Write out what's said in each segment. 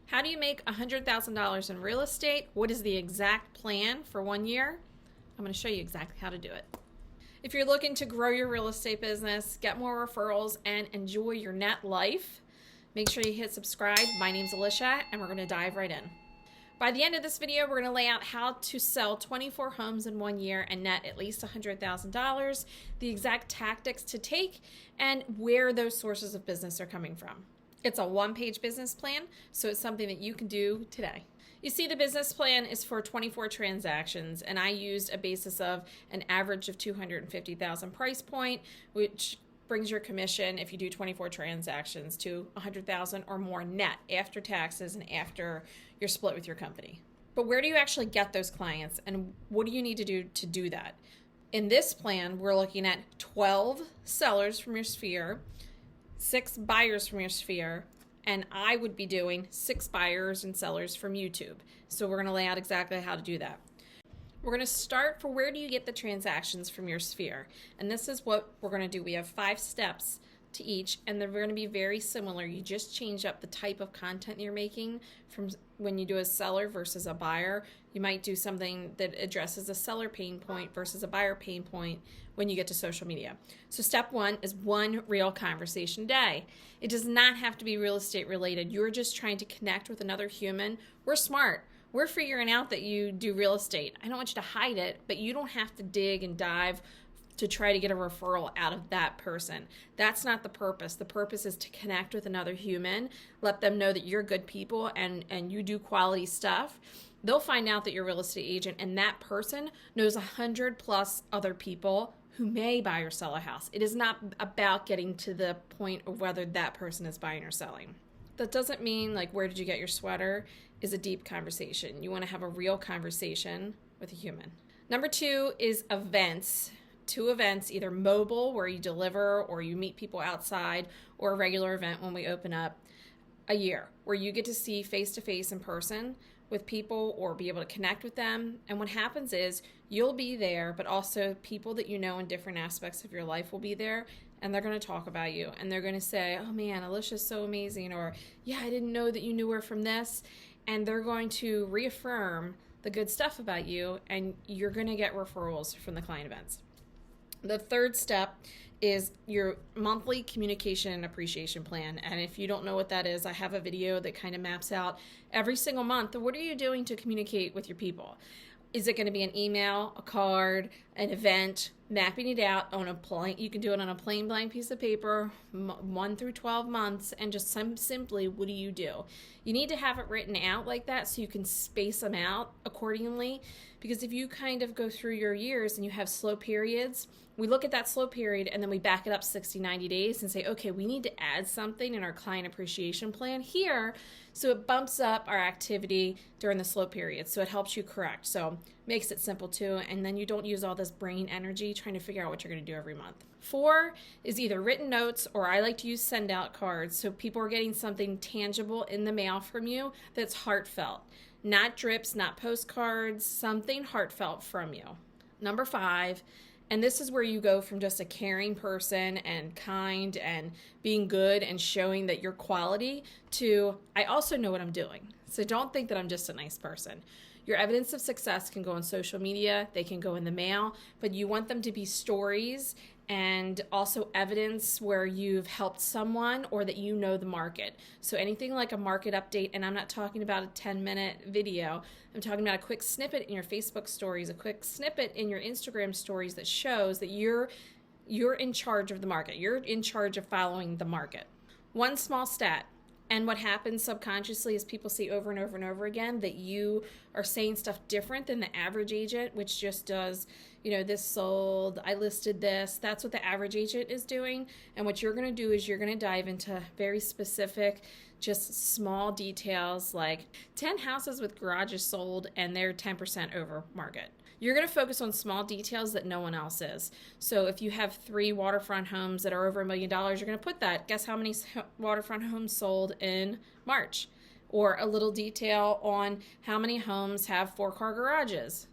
How do you make $100,000 in real estate? What is the exact plan for 1 year? I'm going to show you exactly how to do it. If you're looking to grow your real estate business, get more referrals, and enjoy your net life, make sure you hit subscribe. My name's Alicia, and we're going to dive right in. By the end of this video, we're going to lay out how to sell 24 homes in 1 year and net at least $100,000, the exact tactics to take, and where those sources of business are coming from. It's a one-page business plan, so it's something that you can do today. You see, the business plan is for 24 transactions, and I used a basis of an average of $250,000 price point, which brings your commission, if you do 24 transactions, to $100,000 or more net after taxes and after you're split with your company. But where do you actually get those clients, and what do you need to do that? In this plan, we're looking at 12 sellers from your sphere, 6 buyers from your sphere, and I would be doing 6 buyers and sellers from YouTube. So we're going to lay out exactly how to do that. We're going to start for where do you get the transactions from your sphere. And this is what we're going to do. We have 5 steps to each, and they're going to be very similar. You just change up the type of content you're making from when you do a seller versus a buyer. You might do something that addresses a seller pain point versus a buyer pain point when you get to social media. So step 1 is 1 real conversation a day. It does not have to be real estate related. You're just trying to connect with another human. We're smart. We're figuring out that you do real estate. I don't want you to hide it, but you don't have to dig and dive to try to get a referral out of that person. That's not the purpose. The purpose is to connect with another human, let them know that you're good people and you do quality stuff. They'll find out that you're a real estate agent, and that person knows 100 plus other people who may buy or sell a house. It is not about getting to the point of whether that person is buying or selling. That doesn't mean like, where did you get your sweater is a deep conversation. You want to have a real conversation with a human. Number 2 is events. 2 events, either mobile where you deliver or you meet people outside, or a regular event when we open up a year where you get to see face-to-face in person with people or be able to connect with them. And what happens is you'll be there, but also people that you know in different aspects of your life will be there, and they're going to talk about you, and they're going to say, oh man, Alicia's so amazing, or yeah, I didn't know that you knew her from this. And they're going to reaffirm the good stuff about you, and you're going to get referrals from the client events. The 3rd step is your monthly communication and appreciation plan. And if you don't know what that is, I have a video that kind of maps out every single month. What are you doing to communicate with your people? Is it going to be an email, a card, an event, mapping it out on a plain? You can do it on a plain blank piece of paper, 1 through 12 months, and just simply, what do you do? You need to have it written out like that so you can space them out accordingly. Because if you kind of go through your years and you have slow periods, we look at that slow period and then we back it up 60, 90 days and say, okay, we need to add something in our client appreciation plan here so it bumps up our activity during the slow period. So it helps you correct. So makes it simple too. And then you don't use all this brain energy trying to figure out what you're going to do every month. 4 is either written notes, or I like to use send out cards. So people are getting something tangible in the mail from you that's heartfelt. Not drips, not postcards, something heartfelt from you. Number 5, and this is where you go from just a caring person and kind and being good and showing that you're quality to, I also know what I'm doing. So don't think that I'm just a nice person. Your evidence of success can go on social media, they can go in the mail, but you want them to be stories and also evidence where you've helped someone or that you know the market. So anything like a market update, and I'm not talking about a 10-minute video, I'm talking about a quick snippet in your Facebook stories, a quick snippet in your Instagram stories that shows that you're in charge of the market. You're in charge of following the market. 1 small stat. And what happens subconsciously is people see over and over and over again that you are saying stuff different than the average agent, which just does, this sold, I listed this. That's what the average agent is doing. And what you're going to do is you're going to dive into very specific, just small details like 10 houses with garages sold and they're 10% over market. You're going to focus on small details that no one else is. So if you have 3 waterfront homes that are over $1 million, you're going to put that. Guess how many waterfront homes sold in March? Or a little detail on how many homes have 4-car garages.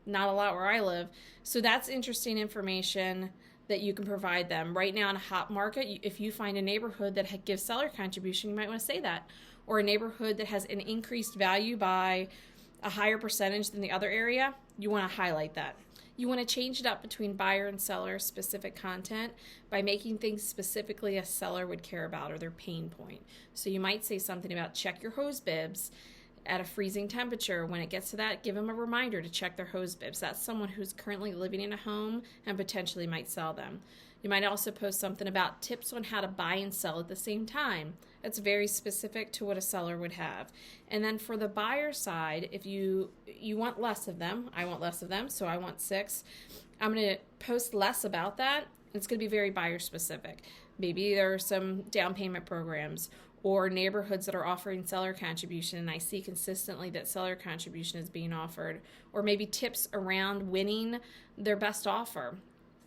Not a lot where I live. So that's interesting information that you can provide them. Right now in a hot market, if you find a neighborhood that gives seller contribution, you might want to say that. or a neighborhood that has an increased value by a higher percentage than the other area, you want to highlight that. You want to change it up between buyer and seller specific content by making things specifically a seller would care about or their pain point. So you might say something about check your hose bibs at a freezing temperature. When it gets to that, give them a reminder to check their hose bibs. That's someone who's currently living in a home and potentially might sell them. You might also post something about tips on how to buy and sell at the same time. That's very specific to what a seller would have. And then for the buyer side, if you want less of them, I want less of them, so I want 6. I'm going to post less about that. It's going to be very buyer specific. Maybe there are some down payment programs or neighborhoods that are offering seller contribution, and I see consistently that seller contribution is being offered, or maybe tips around winning their best offer.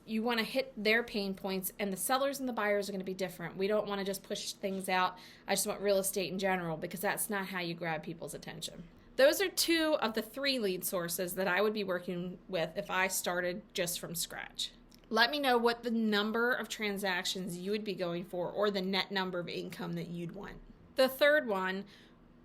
You want to hit their pain points, and the sellers and the buyers are going to be different. We don't want to just push things out. I just want real estate in general, because that's not how you grab people's attention. Those are 2 of the 3 lead sources that I would be working with if I started just from scratch. Let me know what the number of transactions you would be going for, or the net number of income that you'd want. The third one,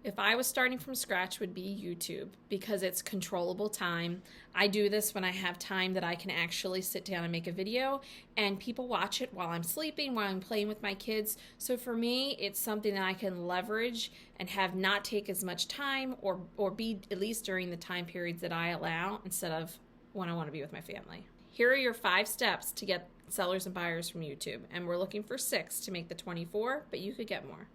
if I was starting from scratch, would be YouTube, because it's controllable time. I do this when I have time that I can actually sit down and make a video, and people watch it while I'm sleeping, while I'm playing with my kids. So for me, it's something that I can leverage and have not take as much time, or be at least during the time periods that I allow, instead of when I want to be with my family. Here are your 5 steps to get sellers and buyers from YouTube, and we're looking for 6 to make the 24, but you could get more.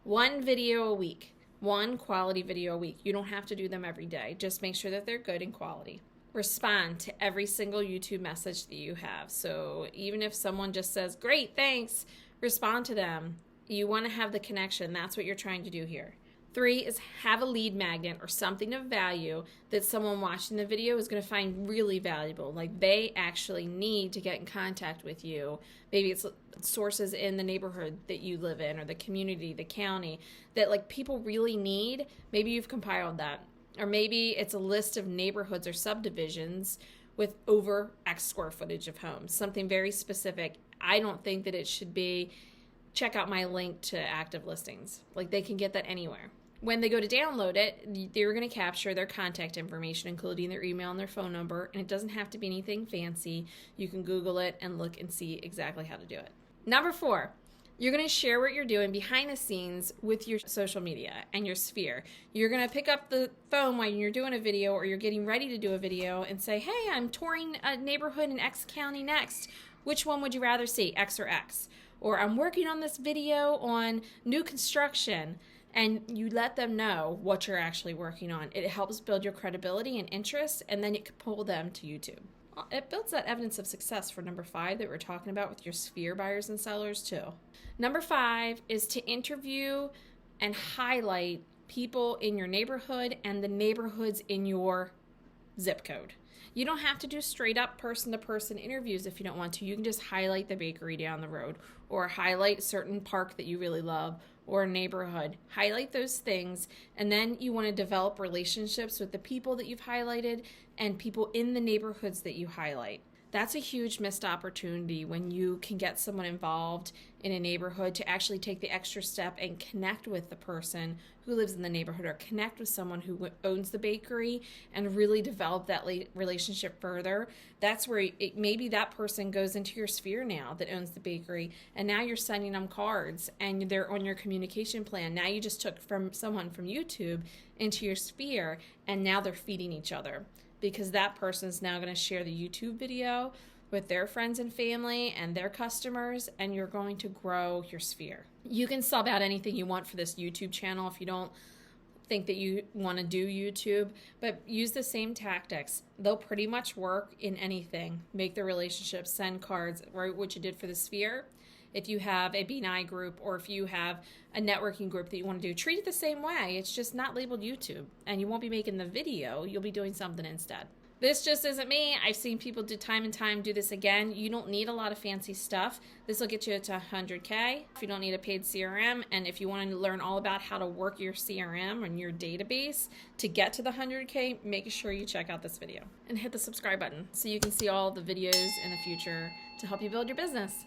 1 video a week. 1 quality video a week. You don't have to do them every day. Just make sure that they're good in quality. Respond to every single YouTube message that you have. So even if someone just says, great, thanks, respond to them. You want to have the connection. That's what you're trying to do here. 3 is have a lead magnet or something of value that someone watching the video is going to find really valuable. Like they actually need to get in contact with you. Maybe it's sources in the neighborhood that you live in, or the community, the county, that like people really need. Maybe you've compiled that. Or maybe it's a list of neighborhoods or subdivisions with over X square footage of homes. Something very specific. I don't think that it should be check out my link to active listings. Like they can get that anywhere. When they go to download it, they're going to capture their contact information, including their email and their phone number, and it doesn't have to be anything fancy. You can Google it and look and see exactly how to do it. Number 4, you're going to share what you're doing behind the scenes with your social media and your sphere. You're going to pick up the phone while you're doing a video, or you're getting ready to do a video, and say, hey, I'm touring a neighborhood in X county next. Which one would you rather see, X or X? Or I'm working on this video on new construction. And you let them know what you're actually working on. It helps build your credibility and interest, and then you can pull them to YouTube. It builds that evidence of success for number 5 that we're talking about with your sphere buyers and sellers too. Number 5 is to interview and highlight people in your neighborhood and the neighborhoods in your zip code. You don't have to do straight up person-to-person interviews if you don't want to. You can just highlight the bakery down the road, or highlight a certain park that you really love, or a neighborhood. Highlight those things, and then you want to develop relationships with the people that you've highlighted and people in the neighborhoods that you highlight. That's a huge missed opportunity when you can get someone involved in a neighborhood to actually take the extra step and connect with the person who lives in the neighborhood, or connect with someone who owns the bakery and really develop that relationship further. That's where maybe that person goes into your sphere now that owns the bakery, and now you're sending them cards and they're on your communication plan. Now you just took from someone from YouTube into your sphere, and now they're feeding each other, because that person is now going to share the YouTube video with their friends and family and their customers, and you're going to grow your sphere. You can sub out anything you want for this YouTube channel if you don't think that you want to do YouTube, but use the same tactics. They'll pretty much work in anything. Make the relationships, send cards, right, what you did for the sphere. If you have a BNI group, or if you have a networking group that you want to do, treat it the same way. It's just not labeled YouTube, and you won't be making the video. You'll be doing something instead. This just isn't me. I've seen people do time and time do this again. You don't need a lot of fancy stuff. This will get you to 100K if you don't need a paid CRM. And if you want to learn all about how to work your CRM and your database to get to the 100K, make sure you check out this video and hit the subscribe button so you can see all the videos in the future to help you build your business.